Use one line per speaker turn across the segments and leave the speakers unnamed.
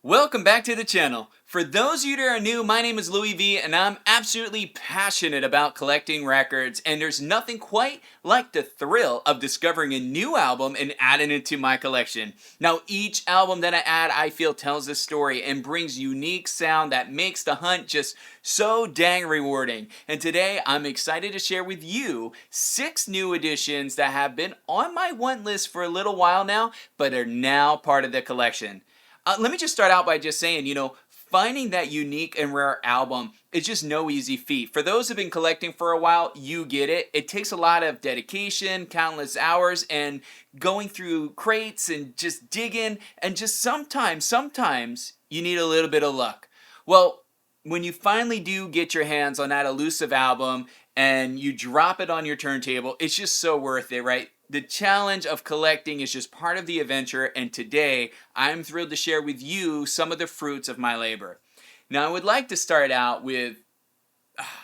Welcome back to the channel. For those of you that are new, my name is Louis V and I'm absolutely passionate about collecting records, and there's nothing quite like the thrill of discovering a new album and adding it to my collection. Now each album that I add I feel tells a story and brings unique sound that makes the hunt just so dang rewarding. And today I'm excited to share with you 6 new additions that have been on my want list for a little while now, but are now part of the collection. Let me just start out by just saying, finding that unique and rare album is just no easy feat. For those who've been collecting for a while, you get it. It takes a lot of dedication, countless hours, and going through crates and just digging, and just sometimes you need a little bit of luck. Well, when you finally do get your hands on that elusive album and you drop it on your turntable, it's just so worth it, right? The challenge of collecting is just part of the adventure, and today I'm thrilled to share with you some of the fruits of my labor. Now I would like to start out with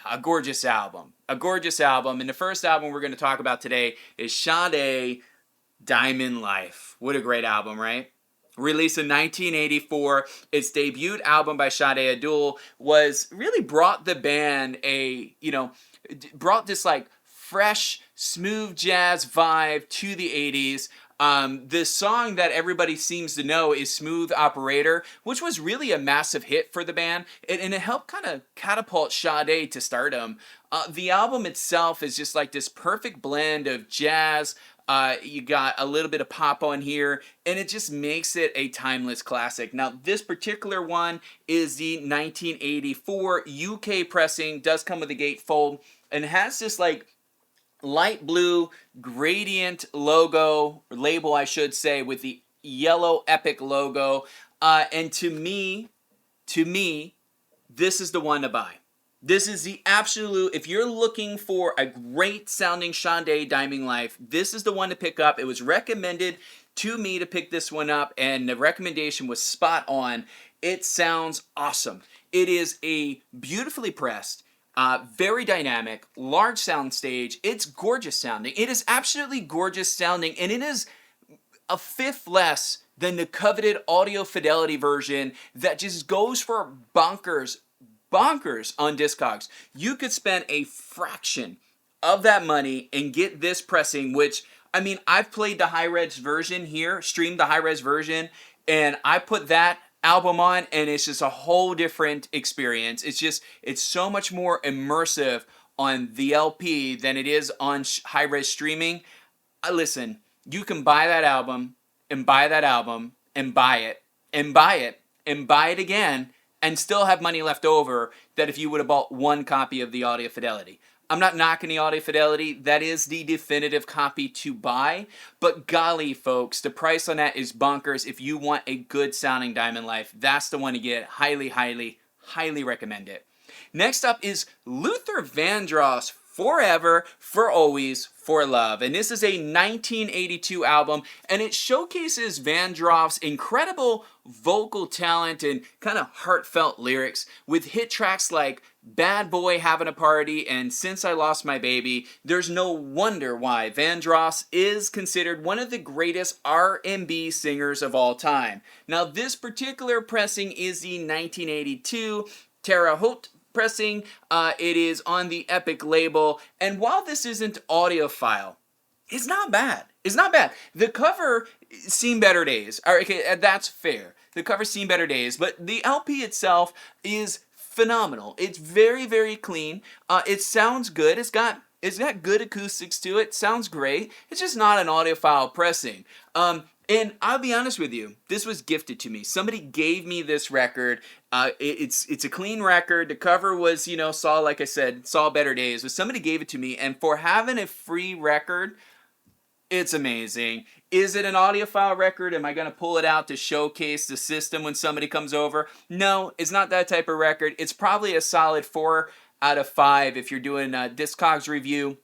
a gorgeous album. And the first album we're going to talk about today is Sade, Diamond Life. What a great album, right? Released in 1984, its debut album by Sade Abdul really brought the band brought this like fresh, smooth jazz vibe to the 80s. The song that everybody seems to know is Smooth Operator, which was really a massive hit for the band, and it helped kind of catapult Sade to stardom. The album itself is just like this perfect blend of jazz. You got a little bit of pop on here, and it just makes it a timeless classic. Now, this particular one is the 1984 UK pressing, does come with a gatefold, and has this like light blue gradient logo, or label I should say, with the yellow Epic logo. And to me, this is the one to buy. This is the absolute, if you're looking for a great sounding Sade Diamond Life, this is the one to pick up. It was recommended to me to pick this one up, and the recommendation was spot on. It sounds awesome. It is a beautifully pressed, very dynamic, large sound stage. It's gorgeous sounding. It is absolutely gorgeous sounding, and it is a fifth less than the coveted audio fidelity version that just goes for bonkers on Discogs. You could spend a fraction of that money and get this pressing, which, I mean, I've played the high-res version here, streamed the high-res version, and I put that album on, and it's just a whole different experience. It's so much more immersive on the LP than it is on high-res streaming. Listen, you can buy that album and buy that album and buy it and buy it and buy it again and still have money left over that if you would have bought one copy of the audio fidelity. I'm not knocking the audio fidelity. That is the definitive copy to buy. But golly, folks, the price on that is bonkers. If you want a good sounding Diamond Life, that's the one to get. Highly recommend it. Next up is Luther Vandross, Forever, For Always, For Love. And this is a 1982 album, and it showcases Vandross's incredible vocal talent and kind of heartfelt lyrics with hit tracks like Bad Boy Having a Party and Since I Lost My Baby. There's no wonder why Vandross is considered one of the greatest R&B singers of all time. Now, this particular pressing is the 1982 Terre Haute pressing. It is on the Epic label, and while this isn't audiophile, it's not bad. It's not bad. The cover seen better days. All right, okay, that's fair. The cover's seen better days, but the LP itself is phenomenal. It's very clean. It sounds good. It's got good acoustics to it. Sounds great. It's just not an audiophile pressing. And I'll be honest with you, this was gifted to me. Somebody gave me this record. It's a clean record. The cover was, like I said, saw better days. But somebody gave it to me, and for having a free record, it's amazing. Is it an audiophile record? Am I going to pull it out to showcase the system when somebody comes over? No, it's not that type of record. It's probably a solid 4 out of 5 if you're doing a Discogs review.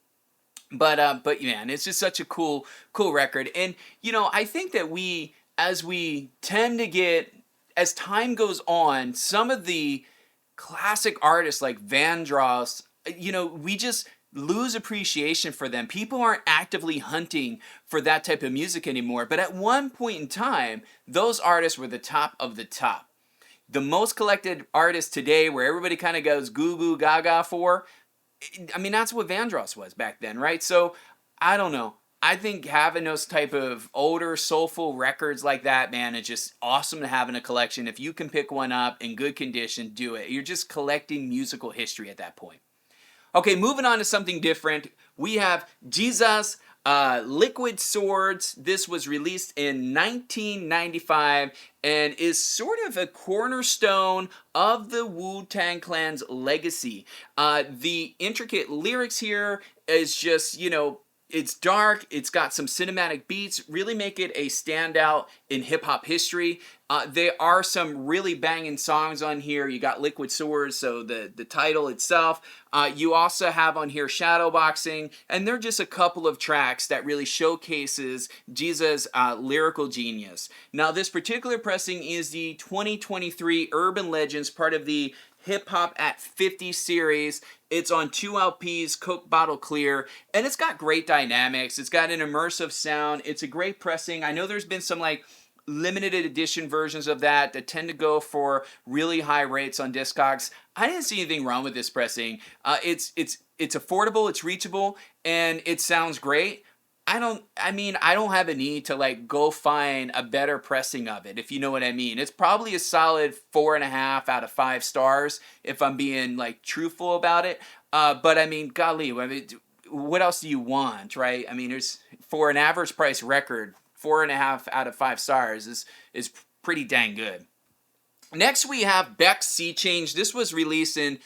But man, it's just such a cool record. And, I think that as we tend to get, as time goes on, some of the classic artists like Vandross, we just lose appreciation for them. People aren't actively hunting for that type of music anymore. But at one point in time, those artists were the top of the top. the most collected artist today, where everybody kind of goes goo goo gaga for, I mean, that's what Vandross was back then, right? So I don't know. I think having those type of older soulful records like that, man, is just awesome to have in a collection. If you can pick one up in good condition, do it. You're just collecting musical history at that point. Okay, moving on to something different. We have Jesus Liquid Swords. This was released in 1995 and is sort of a cornerstone of the Wu-Tang Clan's legacy. The intricate lyrics here is just, you know, it's dark, it's got some cinematic beats, really make it a standout in hip-hop history. There are some really banging songs on here. You got Liquid Swords, so the title itself. You also have on here Shadowboxing, and they're just a couple of tracks that really showcases Jesus' lyrical genius. Now, this particular pressing is the 2023 Urban Legends, part of the Hip Hop at 50 series. It's on 2 LPs, Coke Bottle Clear, and it's got great dynamics. It's got an immersive sound. It's a great pressing. I know there's been some like limited edition versions of that tend to go for really high rates on Discogs. I didn't see anything wrong with this pressing. It's affordable, it's reachable, and it sounds great. I don't have a need to like go find a better pressing of it, if you know what I mean. It's probably a solid 4.5 out of 5 stars if I'm being like truthful about it. But I mean, golly, what else do you want, right? I mean, there's, for an average price record, 4.5 out of 5 stars is pretty dang good. Next we have Beck's Sea Change. This was released in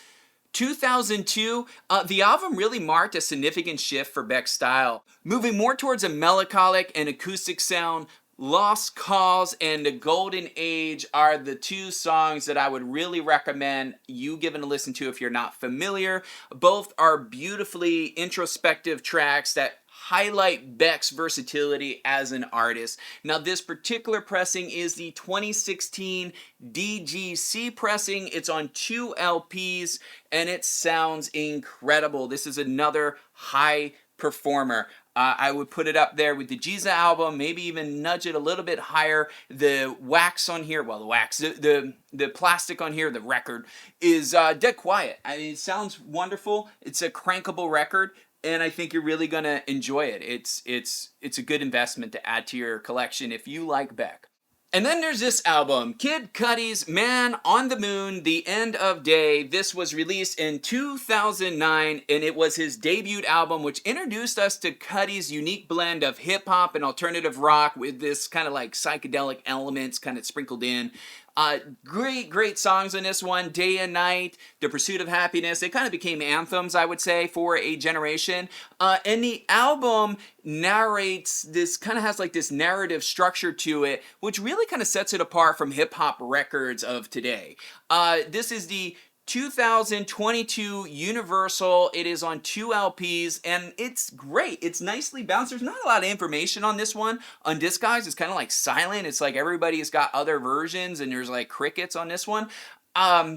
2002. The album really marked a significant shift for Beck's style, moving more towards a melancholic and acoustic sound. Lost Cause and The Golden Age are the 2 songs that I would really recommend you giving a listen to if you're not familiar. Both are beautifully introspective tracks that highlight Beck's versatility as an artist. Now, this particular pressing is the 2016 DGC pressing. It's on 2 LPs and it sounds incredible. This is another high performer. I would put it up there with the Jesus album, maybe even nudge it a little bit higher. The wax on here, well, the plastic on here, the record, is dead quiet. I mean, it sounds wonderful. It's a crankable record, and I think you're really gonna enjoy it. It's a good investment to add to your collection if you like Beck. And then there's this album, Kid Cudi's Man on the Moon, The End of Day. This was released in 2009, and it was his debut album, which introduced us to Cudi's unique blend of hip-hop and alternative rock with this kind of like psychedelic elements kind of sprinkled in. Great songs on this one. Day and Night, The Pursuit of Happiness. They kind of became anthems, I would say, for a generation. And the album narrates this, kind of has like this narrative structure to it, which really kind of sets it apart from hip-hop records of today. This is the 2022 Universal. It is on 2 LPs, and it's great. It's nicely balanced. There's not a lot of information on this one. On Discogs, it's kind of like silent. It's like everybody's got other versions, and there's like crickets on this one.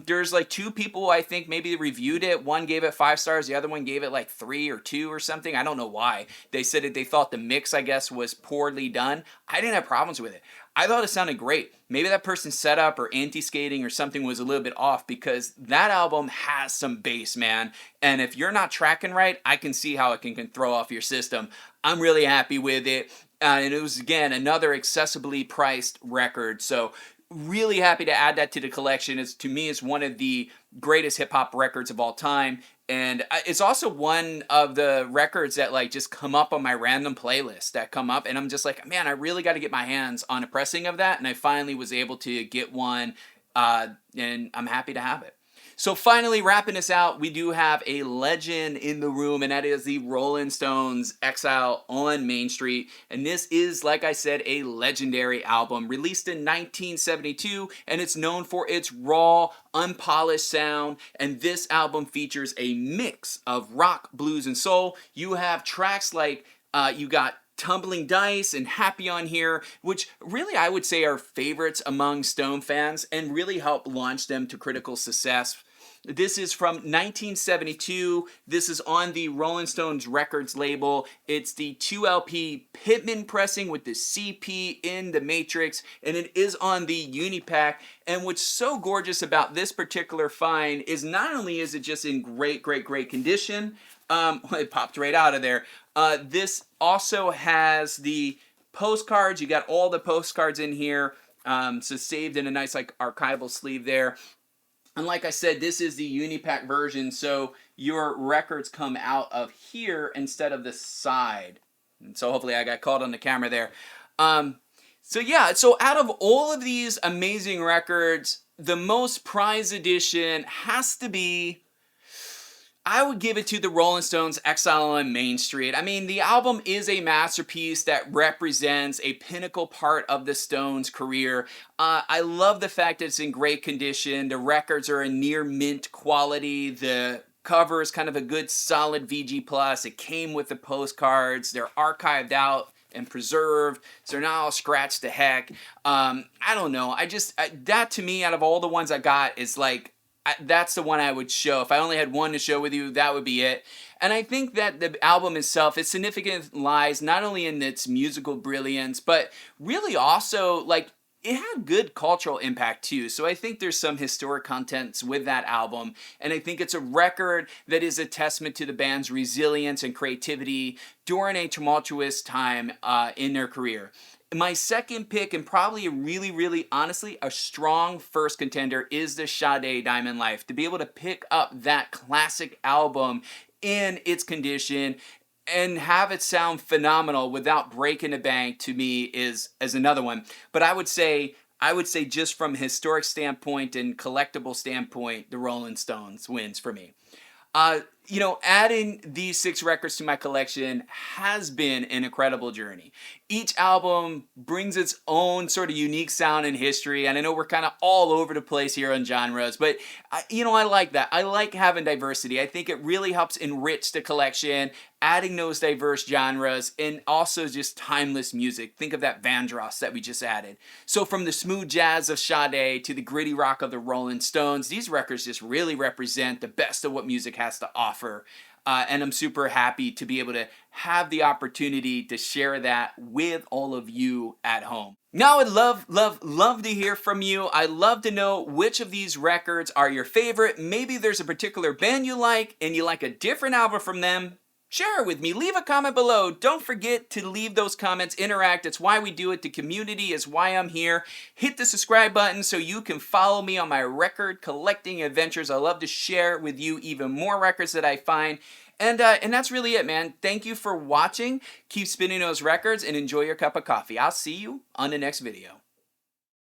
There's like 2 people, I think, maybe reviewed it. One gave it 5 stars. The other one gave it like 3 or 2 or something. I don't know why. They said that they thought the mix, I guess, was poorly done. I didn't have problems with it. I thought it sounded great. Maybe that person's setup or anti-skating or something was a little bit off, because that album has some bass, man. And if you're not tracking right, I can see how it can throw off your system. I'm really happy with it. And it was, again, another accessibly priced record. So really happy to add that to the collection. To me, it's one of the greatest hip-hop records of all time. And it's also one of the records that like just come up on my random playlist that come up, and I'm just like, man, I really got to get my hands on a pressing of that. And I finally was able to get one, and I'm happy to have it. So finally, wrapping this out, we do have a legend in the room, and that is the Rolling Stones' Exile on Main Street. And this is, like I said, a legendary album released in 1972, and it's known for its raw, unpolished sound. And this album features a mix of rock, blues, and soul. You have tracks like, you got Tumbling Dice and Happy on here, which really I would say are favorites among Stone fans and really helped launch them to critical success. This is from 1972. This is on the Rolling Stones Records label. It's the 2LP Pitman pressing with the CP in the matrix, and it is on the Unipack. And what's so gorgeous about this particular find is not only is it just in great condition, it popped right out of there. This also has the postcards. You got all the postcards in here, so saved in a nice like archival sleeve there. And like I said, this is the Unipack version, so your records come out of here instead of the side. And so hopefully I got caught on the camera there. So yeah, so out of all of these amazing records, the most prized edition has to be, I would give it to the Rolling Stones' Exile on Main Street. I mean, the album is a masterpiece that represents a pinnacle part of the Stones' career. I love the fact that it's in great condition. The records are a near mint quality. The cover is kind of a good solid VG+. It came with the postcards. They're archived out and preserved, so they're not all scratched to heck. I don't know. That to me, out of all the ones I got, is like, that's the one I would show. If I only had one to show with you, that would be it. And I think that the album itself, its significance lies not only in its musical brilliance, but really also, like, it had good cultural impact too. So I think there's some historic contents with that album. And I think it's a record that is a testament to the band's resilience and creativity during a tumultuous time in their career. My second pick, and probably really, honestly, a strong first contender, is the Sade Diamond Life. To be able to pick up that classic album in its condition and have it sound phenomenal without breaking the bank, to me, is another one. But I would say just from a historic standpoint and collectible standpoint, the Rolling Stones wins for me. You know, adding these 6 records to my collection has been an incredible journey. Each album brings its own sort of unique sound and history, and I know we're kind of all over the place here on genres, but you know, I like that. I like having diversity. I think it really helps enrich the collection, adding those diverse genres, and also just timeless music. Think of that Vandross that we just added. So from the smooth jazz of Sade to the gritty rock of the Rolling Stones, these records just really represent the best of what music has to offer. And I'm super happy to be able to have the opportunity to share that with all of you at home. Now I'd love to hear from you. I'd love to know which of these records are your favorite. Maybe there's a particular band you like and you like a different album from them. Share it with me. Leave a comment below. Don't forget to leave those comments, interact. It's why we do it. The community is why I'm here. Hit the subscribe button so you can follow me on my record collecting adventures. I love to share with you even more records that I find. And that's really it, man. Thank you for watching. Keep spinning those records and enjoy your cup of coffee. I'll see you on the next video.